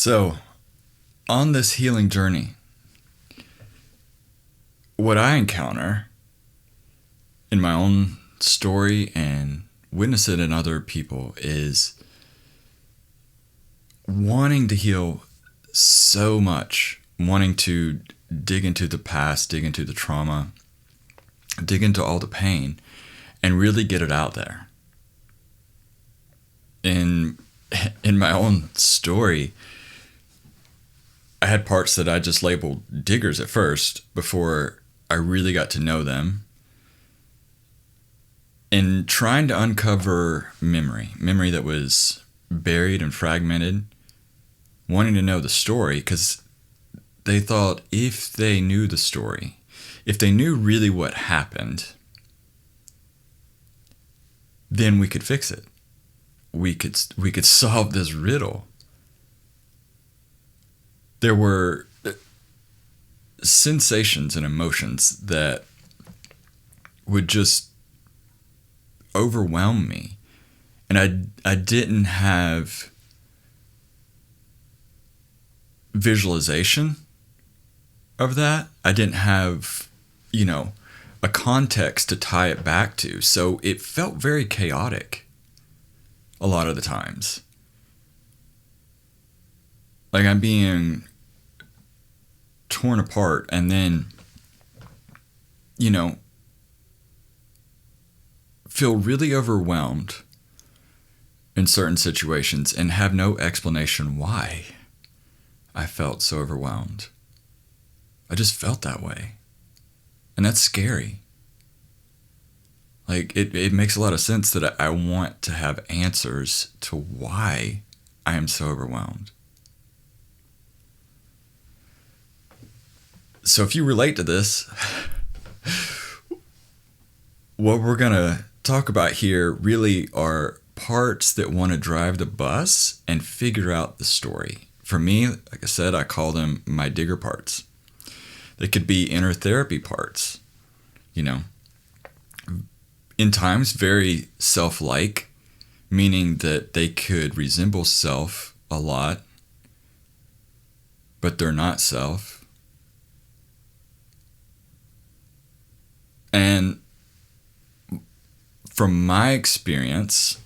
So, on this healing journey, what I encounter in my own story and witness it in other people is wanting to heal so much, wanting to dig into the past, dig into the trauma, dig into all the pain, and really get it out there. In my own story, I had parts that I just labeled diggers at first before I really got to know them. In trying to uncover memory that was buried and fragmented, wanting to know the story, because they thought if they knew the story, if they knew really what happened, then we could fix it. We could solve this riddle. There were sensations and emotions that would just overwhelm me. And I didn't have visualization of that. I didn't have, a context to tie it back to. So it felt very chaotic a lot of the times. Like I'm being torn apart and then, feel really overwhelmed in certain situations and have no explanation why I felt so overwhelmed. I just felt that way. And that's scary. Like it makes a lot of sense that I want to have answers to why I am so overwhelmed. So if you relate to this, what we're going to talk about here really are parts that want to drive the bus and figure out the story. For me, like I said, I call them my digger parts. They could be inner therapy parts, in times very self-like, meaning that they could resemble self a lot, but they're not self. And from my experience,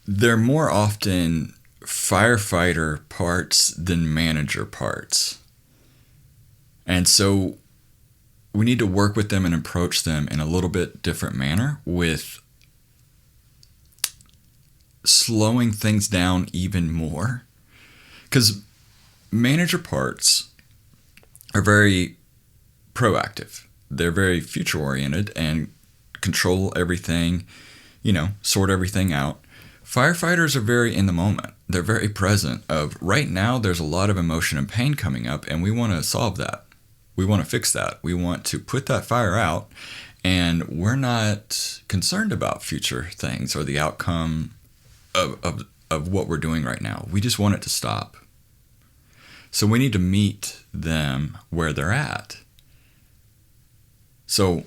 they're more often firefighter parts than manager parts. And so we need to work with them and approach them in a little bit different manner with slowing things down even more. Because manager parts are very proactive. They're very future oriented and control everything, sort everything out. Firefighters are very in the moment. They're very present of right now there's a lot of emotion and pain coming up and we want to solve that. We want to fix that. We want to put that fire out, and we're not concerned about future things or the outcome of what we're doing right now. We just want it to stop. So we need to meet them where they're at. So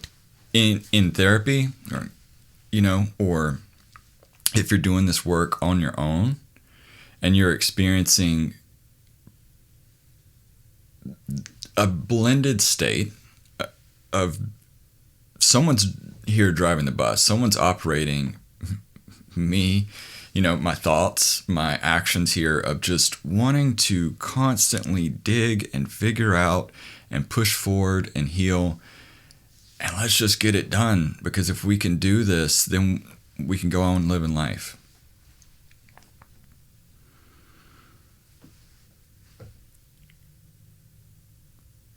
in therapy, or if you're doing this work on your own and you're experiencing a blended state of someone's here driving the bus, someone's operating me, my thoughts, my actions here of just wanting to constantly dig and figure out and push forward and heal. And let's just get it done, because if we can do this, then we can go on living life.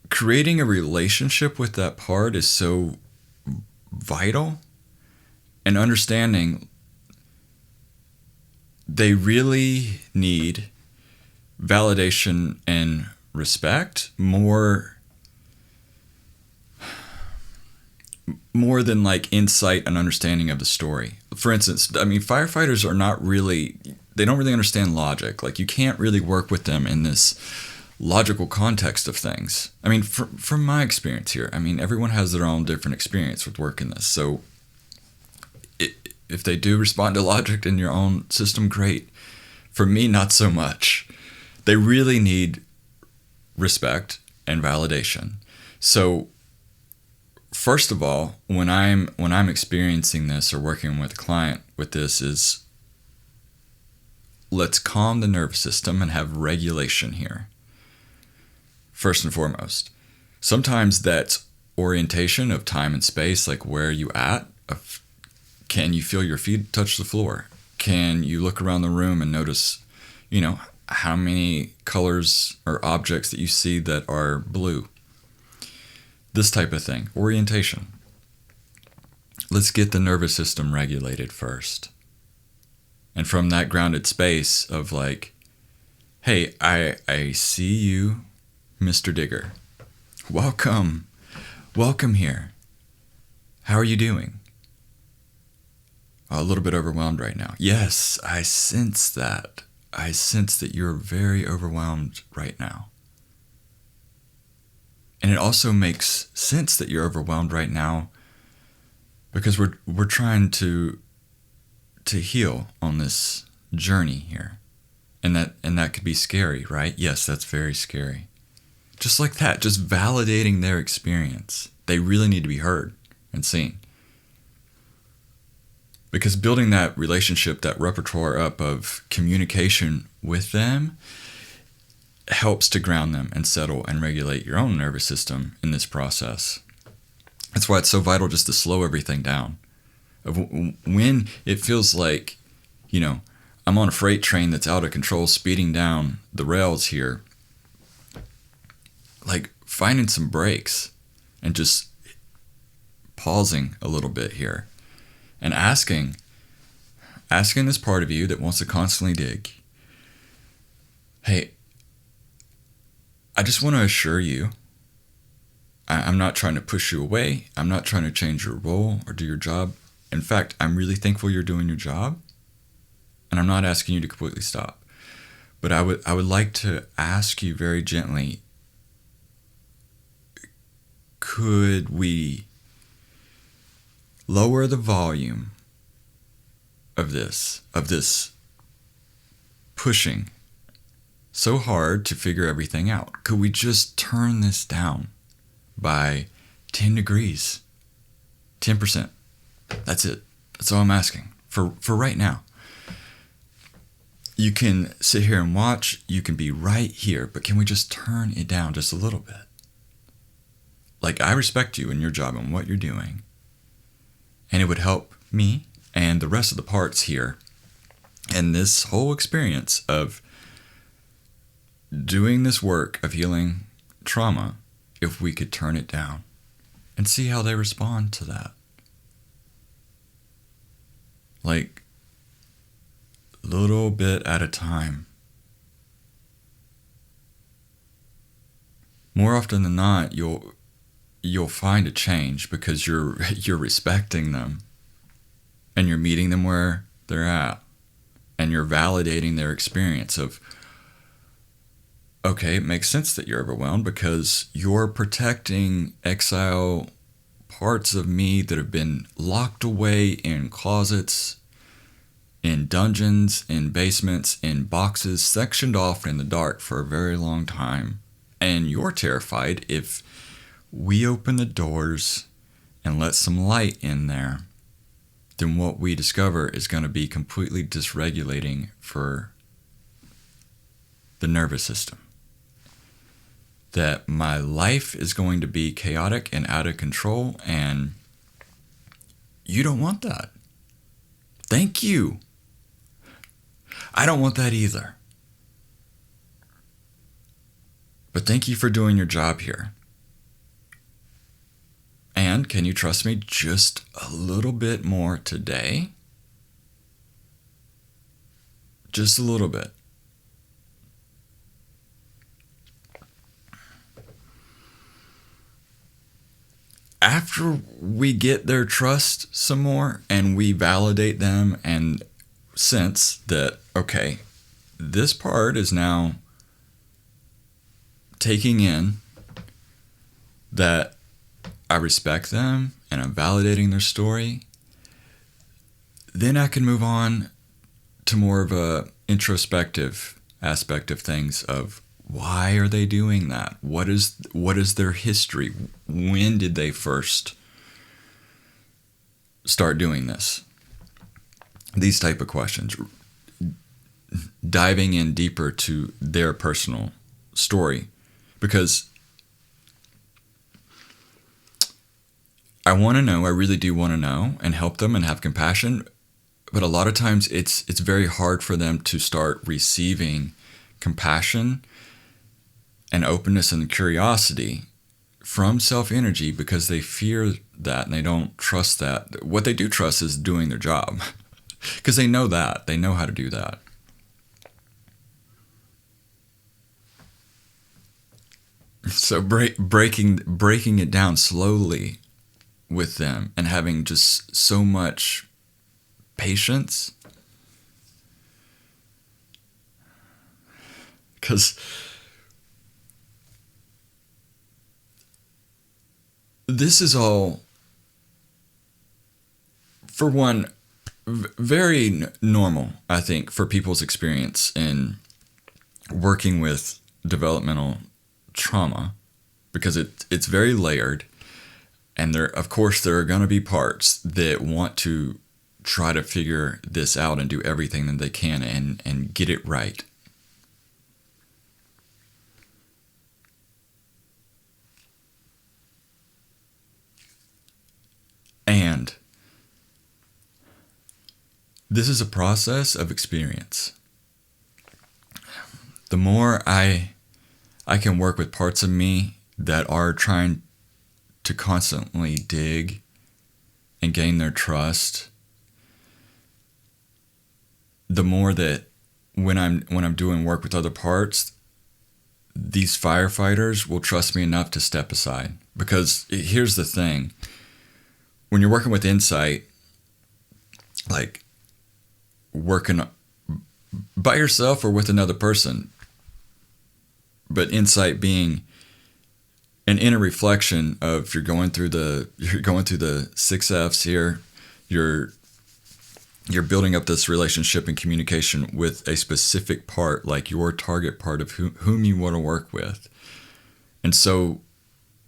Creating a relationship with that part is so vital, and understanding they really need validation and respect more than like insight and understanding of the story. For instance, firefighters they don't really understand logic. Like you can't really work with them in this logical context of things. From my experience here, everyone has their own different experience with working this. So If they do respond to logic in your own system, great. For me, not so much. They really need respect and validation. So first of all, when I'm experiencing this or working with a client with this, is let's calm the nervous system and have regulation here. First and foremost. Sometimes that's orientation of time and space, like where are you at? Can you feel your feet touch the floor? Can you look around the room and notice, how many colors or objects that you see that are blue? This type of thing. Orientation. Let's get the nervous system regulated first. And from that grounded space of like, hey, I see you, Mr. Digger. Welcome here. How are you doing? A little bit overwhelmed right now. Yes, I sense that. I sense that you're very overwhelmed right now. And it also makes sense that you're overwhelmed right now because we're trying to heal on this journey here. And that could be scary, right? Yes, that's very scary. Just like that, just validating their experience. They really need to be heard and seen. Because building that relationship, that repertoire up of communication with them helps to ground them and settle and regulate your own nervous system in this process. That's why it's so vital just to slow everything down. When it feels like, I'm on a freight train that's out of control, speeding down the rails here, like finding some breaks and just pausing a little bit here and asking this part of you that wants to constantly dig, hey, I just want to assure you, I'm not trying to push you away. I'm not trying to change your role or do your job. In fact, I'm really thankful you're doing your job, and I'm not asking you to completely stop. But I would like to ask you very gently, could we lower the volume of this pushing so hard to figure everything out? Could we just turn this down by 10 degrees, 10%? That's it. That's all I'm asking for right now. You can sit here and watch. You can be right here, but can we just turn it down just a little bit? Like, I respect you and your job and what you're doing. And it would help me and the rest of the parts here and this whole experience of doing this work of healing trauma if we could turn it down and see how they respond to that. Like, little bit at a time. More often than not, you'll find a change because you're respecting them and you're meeting them where they're at and you're validating their experience of, okay, it makes sense that you're overwhelmed because you're protecting exile parts of me that have been locked away in closets, in dungeons, in basements, in boxes, sectioned off in the dark for a very long time. And you're terrified if we open the doors and let some light in there, then what we discover is going to be completely dysregulating for the nervous system. That my life is going to be chaotic and out of control, and you don't want that. Thank you. I don't want that either. But thank you for doing your job here. And can you trust me just a little bit more today? Just a little bit. After we get their trust some more and we validate them and sense that, okay, this part is now taking in that I respect them and I'm validating their story, then I can move on to more of a introspective aspect of things of why are they doing that? What is their history? When did they first start doing this? These type of questions. Diving in deeper to their personal story. Because I want to know, I really do want to know and help them and have compassion. But a lot of times it's very hard for them to start receiving compassion and openness and curiosity from self-energy because they fear that and they don't trust that. What they do trust is doing their job because they know that. They know how to do that. So breaking it down slowly with them and having just so much patience, because this is all, for one, very normal, I think, for people's experience in working with developmental trauma, because it's very layered, and there are going to be parts that want to try to figure this out and do everything that they can and get it right. And this is a process of experience. The more I can work with parts of me that are trying to constantly dig and gain their trust, the more that when I'm doing work with other parts, these firefighters will trust me enough to step aside. Because here's the thing. When you're working with insight, like working by yourself or with another person, but insight being an inner reflection of you're going through the 6 F's here, you're building up this relationship and communication with a specific part, like your target part of whom you want to work with. And so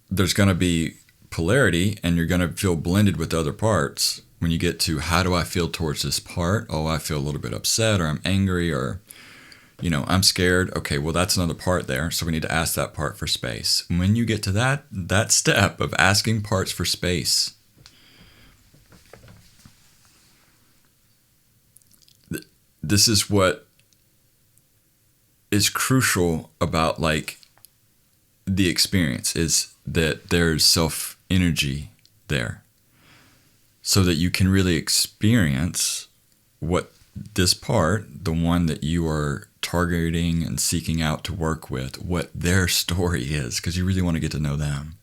there's going to be polarity, and you're going to feel blended with other parts when you get to how do I feel towards this part? Oh, I feel a little bit upset, or I'm angry, or I'm scared. Okay, well, that's another part there. So we need to ask that part for space. When you get to that step of asking parts for space, this is what is crucial about like the experience, is that there's self energy there, so that you can really experience what this part, the one that you are targeting and seeking out to work with, what their story is, because you really want to get to know them.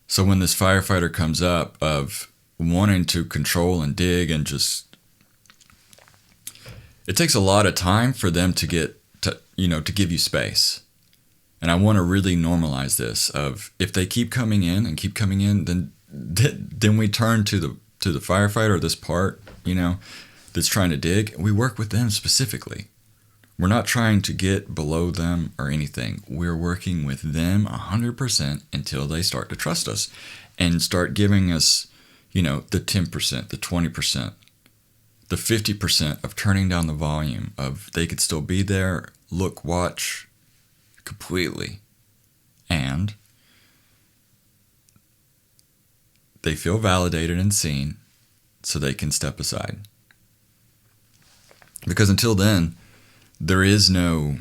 So when this firefighter comes up of wanting to control and dig and just, it takes a lot of time for them to get to, to give you space. And I want to really normalize this of if they keep coming in, then we turn to the firefighter, or this part, that's trying to dig. We work with them specifically. We're not trying to get below them or anything. We're working with them 100% until they start to trust us and start giving us, the 10%, the 20%, the 50% of turning down the volume of they could still be there, look, watch completely. And they feel validated and seen, so they can step aside. Because until then, there's no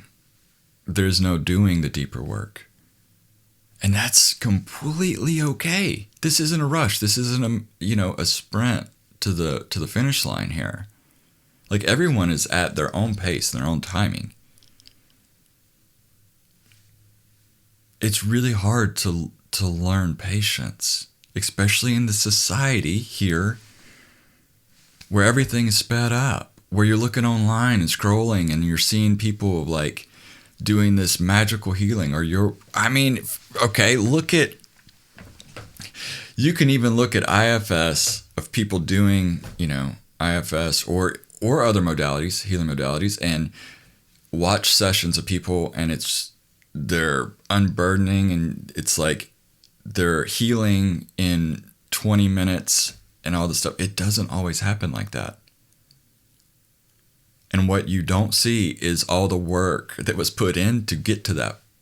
doing the deeper work. And that's completely okay. This isn't a rush. This isn't a sprint to the finish line here. Like, everyone is at their own pace and their own timing. It's really hard to learn patience, especially in the society here where everything is sped up, where you're looking online and scrolling and you're seeing people like doing this magical healing, or you can even look at IFS of of people doing, IFS or other modalities, healing modalities, and watch sessions of people, and they're unburdening, and it's like they're healing in 20 minutes and all this stuff. It doesn't always happen like that. And what you don't see is all the work that was put in to get to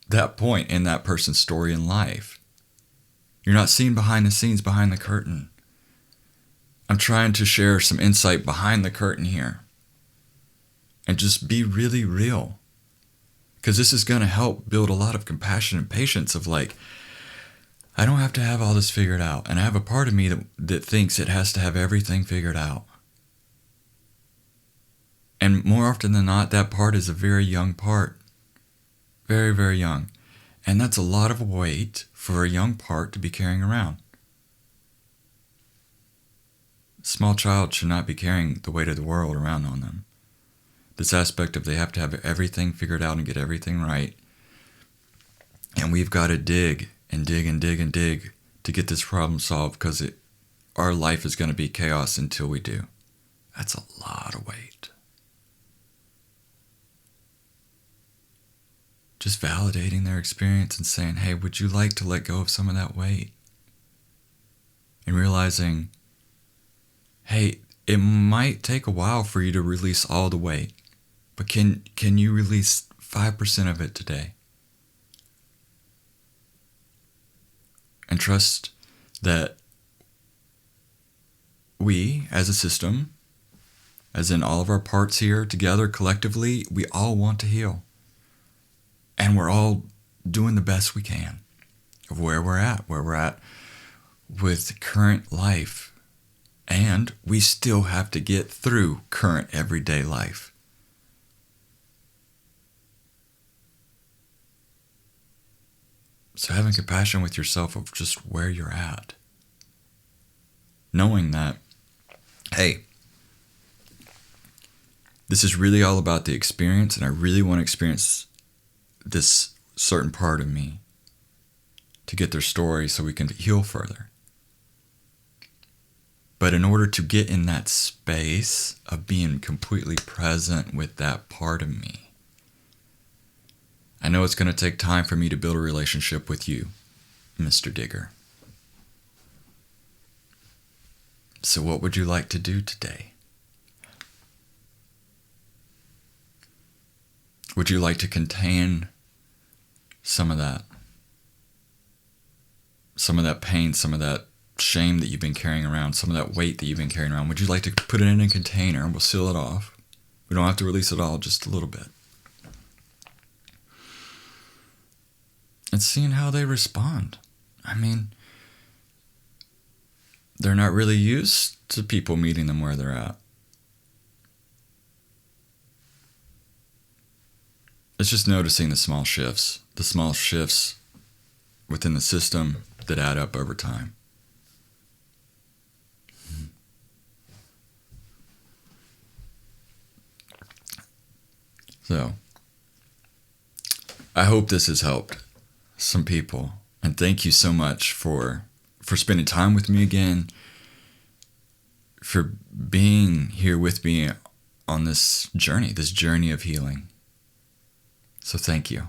that point in that person's story in life. You're not seeing behind the scenes, behind the curtain. I'm trying to share some insight behind the curtain here. And just be really real. Because this is going to help build a lot of compassion and patience of like, I don't have to have all this figured out. And I have a part of me that thinks it has to have everything figured out. And more often than not, that part is a very young part. Very, very young. And that's a lot of weight for a young part to be carrying around. A small child should not be carrying the weight of the world around on them. This aspect of they have to have everything figured out and get everything right. And we've got to dig and dig and dig and dig to get this problem solved, because our life is going to be chaos until we do. That's a lot of weight. Just validating their experience and saying, hey, would you like to let go of some of that weight? And realizing, hey, it might take a while for you to release all the weight, but can you release 5% of it today? And trust that we, as a system, as in all of our parts here together collectively, we all want to heal. And we're all doing the best we can of where we're at with current life. And we still have to get through current everyday life. So having compassion with yourself of just where you're at. Knowing that, hey, this is really all about the experience, and I really want to experience this certain part of me to get their story so we can heal further. But in order to get in that space of being completely present with that part of me, I know it's going to take time for me to build a relationship with you, Mr. Digger. So what would you like to do today? Would you like to contain some of that pain, some of that shame that you've been carrying around, some of that weight that you've been carrying around? Would you like to put it in a container and we'll seal it off? We don't have to release it all, just a little bit. And seeing how they respond. I mean, they're not really used to people meeting them where they're at. It's just noticing the small shifts within the system that add up over time. So, I hope this has helped some people. And thank you so much for spending time with me again, for being here with me on this journey of healing. So thank you.